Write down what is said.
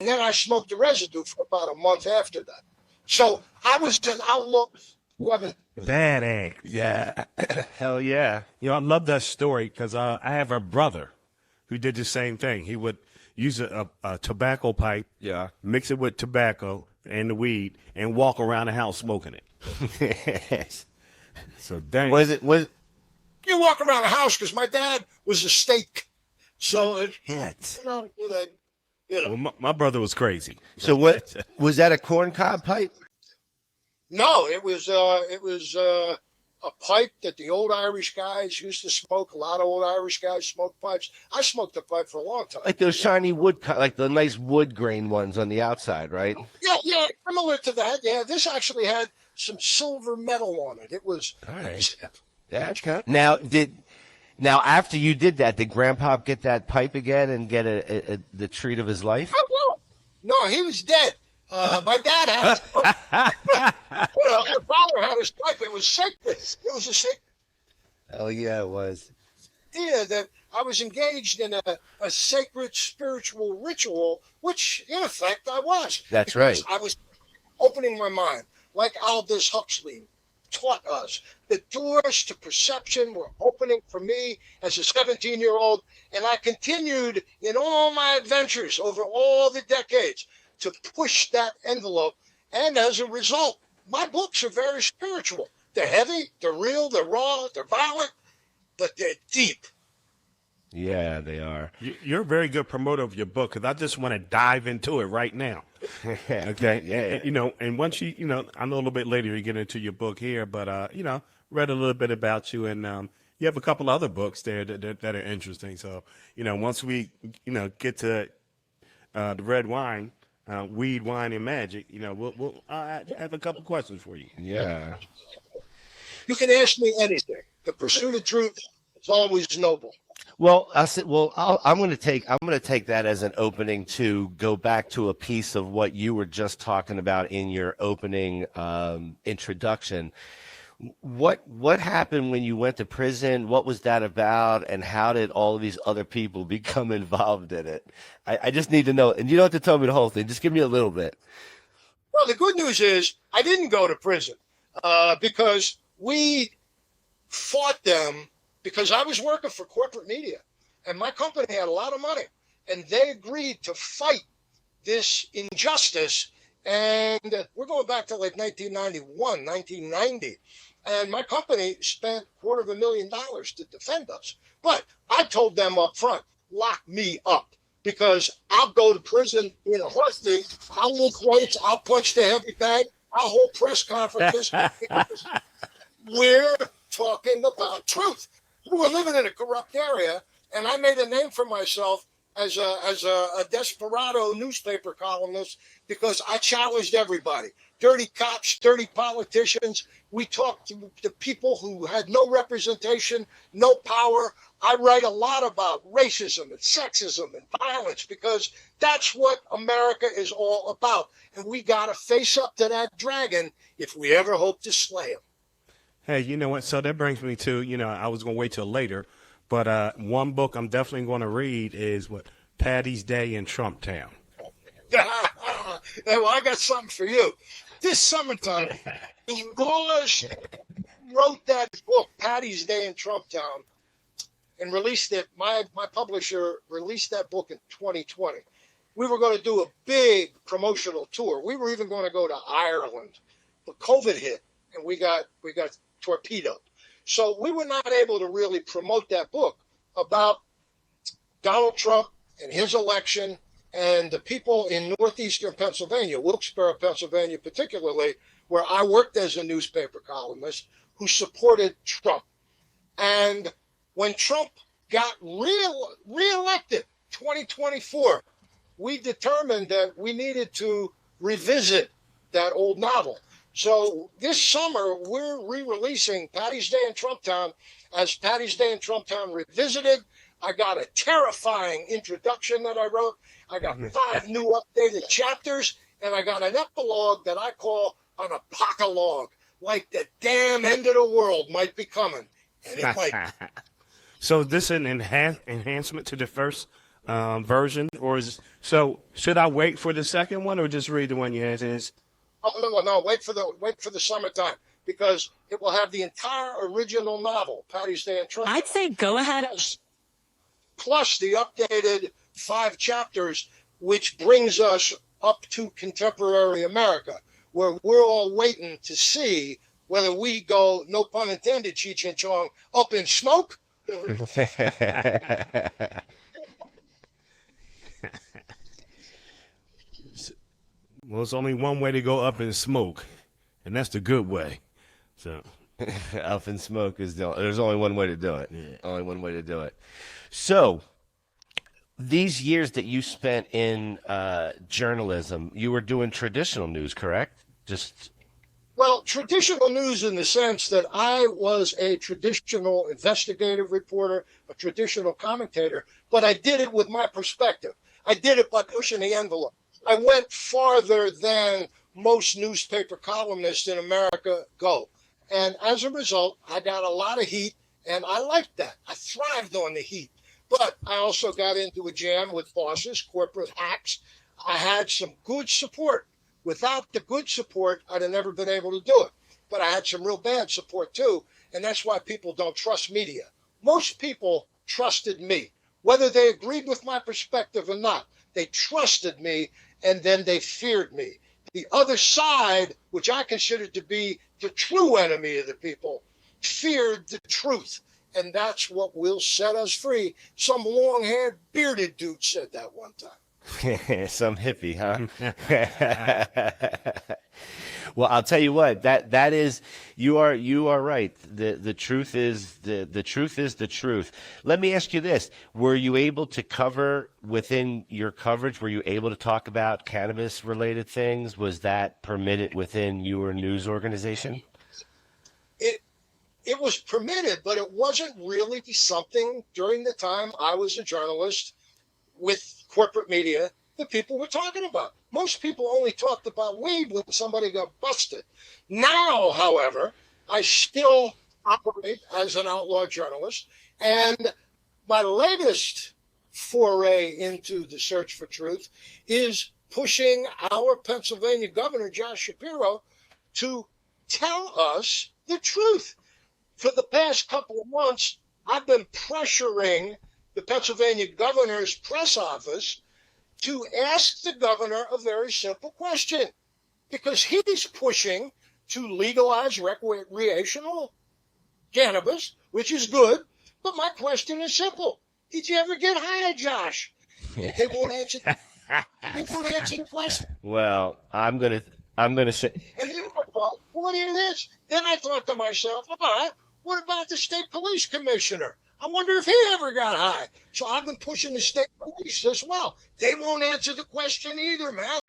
then I smoked the residue for about a month after that. So I was an outlook. Bad egg. Yeah. Hell yeah. You know, I love that story because I have a brother who did the same thing. He would use a tobacco pipe, Yeah. mix it with tobacco and the weed, and walk around the house smoking it. So dang. You walk around the house because my dad was a steak. So, Well, my brother was crazy. So what was that, a corncob pipe? No, it was a pipe that the old Irish guys used to smoke. A lot of old Irish guys smoked pipes. I smoked a pipe for a long time. Like those shiny wood, like the nice wood grain ones on the outside, right? Yeah, similar to that. Yeah, this actually had some silver metal on it. It was nice. Yeah. Now after you did that, did Grandpa get that pipe again and get the treat of his life? No, he was dead. My dad had my father had his pipe. It was sacred. It was a sacred. Oh yeah, it was. Yeah, that I was engaged in a sacred spiritual ritual, which in effect I was. That's right. I was opening my mind, like Aldous Huxley taught us. The doors to perception were opening for me as a 17-year-old, and I continued in all my adventures over all the decades to push that envelope. And as a result, my books are very spiritual. They're heavy, they're real, they're raw, they're violent, but they're deep. Yeah, they are. You're a very good promoter of your book because I just want to dive into it right now. Okay. Yeah. And once you I know a little bit later you get into your book here, but read a little bit about you, and you have a couple other books there that are interesting. So once we get to the red wine, weed, wine, and magic, we'll I have a couple questions for you. Yeah. You can ask me anything. The pursuit of truth is always noble. Well, I'm going to take that as an opening to go back to a piece of what you were just talking about in your opening introduction. What happened when you went to prison? What was that about? And how did all of these other people become involved in it? I just need to know. And you don't have to tell me the whole thing. Just give me a little bit. Well, the good news is I didn't go to prison because we fought them because I was working for corporate media and my company had a lot of money and they agreed to fight this injustice. And we're going back to like 1991, 1990. And my company spent $250,000 to defend us. But I told them up front, lock me up because I'll go to prison in a heartbeat. I'll lift weights. I'll punch the heavy bag. I'll hold press conferences. We're talking about truth. We were living in a corrupt area, and I made a name for myself as a desperado newspaper columnist because I challenged everybody. Dirty cops, dirty politicians. We talked to the people who had no representation, no power. I write a lot about racism and sexism and violence because that's what America is all about. And we got to face up to that dragon if we ever hope to slay him. Hey, you know what? So that brings me to, I was going to wait till later, but one book I'm definitely going to read is Patty's Day in Trump Town. Well, I got something for you. This summertime, Laws wrote that book, Patty's Day in Trump Town, and released it. My publisher released that book in 2020. We were going to do a big promotional tour. We were even going to go to Ireland, but COVID hit, and we got torpedoed. So we were not able to really promote that book about Donald Trump and his election and the people in Northeastern Pennsylvania, Wilkes-Barre, Pennsylvania particularly, where I worked as a newspaper columnist, who supported Trump. And when Trump got reelected, 2024, we determined that we needed to revisit that old novel. So this summer, we're re-releasing Patty's Day in Trump Town as Patty's Day in Trump Town Revisited. I got a terrifying introduction that I wrote. I got 5 new updated chapters, and I got an epilogue that I call an apocalogue, like the damn end of the world might be coming. And it might. So is this an enhancement to the first version, or so? Should I wait for the second one, or just read the one you had? Oh, no, wait for the summertime, because it will have the entire original novel, Patty's Day in Trump. I'd say go ahead. Plus the updated 5 chapters, which brings us up to contemporary America, where we're all waiting to see whether we go, no pun intended, Cheech and Chong, up in smoke. Well, it's only one way to go up in smoke, and that's the good way. So, up in smoke there's only one way to do it. Yeah. Only one way to do it. So, these years that you spent in journalism, you were doing traditional news, correct? Well, traditional news in the sense that I was a traditional investigative reporter, a traditional commentator, but I did it with my perspective. I did it by pushing the envelope. I went farther than most newspaper columnists in America go. And as a result, I got a lot of heat, and I liked that. I thrived on the heat. But I also got into a jam with bosses, corporate hacks. I had some good support. Without the good support, I'd have never been able to do it. But I had some real bad support too, and that's why people don't trust media. Most people trusted me, whether they agreed with my perspective or not. They trusted me, and then they feared me. The other side, which I considered to be the true enemy of the people, feared the truth. And that's what will set us free. Some long-haired, bearded dude said that one time. Some hippie, huh? Well, I'll tell you what, that is, you are right. The truth is the truth is the truth. Let me ask you this. Were you able to cover within your coverage, were you able to talk about cannabis related things? Was that permitted within your news organization? It was permitted, but it wasn't really something during the time I was a journalist with corporate media that people were talking about. Most people only talked about weed when somebody got busted. Now, however, I still operate as an outlaw journalist, and my latest foray into the search for truth is pushing our Pennsylvania Governor, Josh Shapiro, to tell us the truth. For the past couple of months, I've been pressuring the Pennsylvania governor's press office to ask the governor a very simple question, because he's pushing to legalize recreational cannabis, which is good. But my question is simple. Did you ever get high, Josh? They won't answer. They won't answer the question. Well, I'm gonna say. And then I thought, what is this? Then I thought to myself, what about the state police commissioner? I wonder if he ever got high. So I've been pushing the state police as well. They won't answer the question either, man.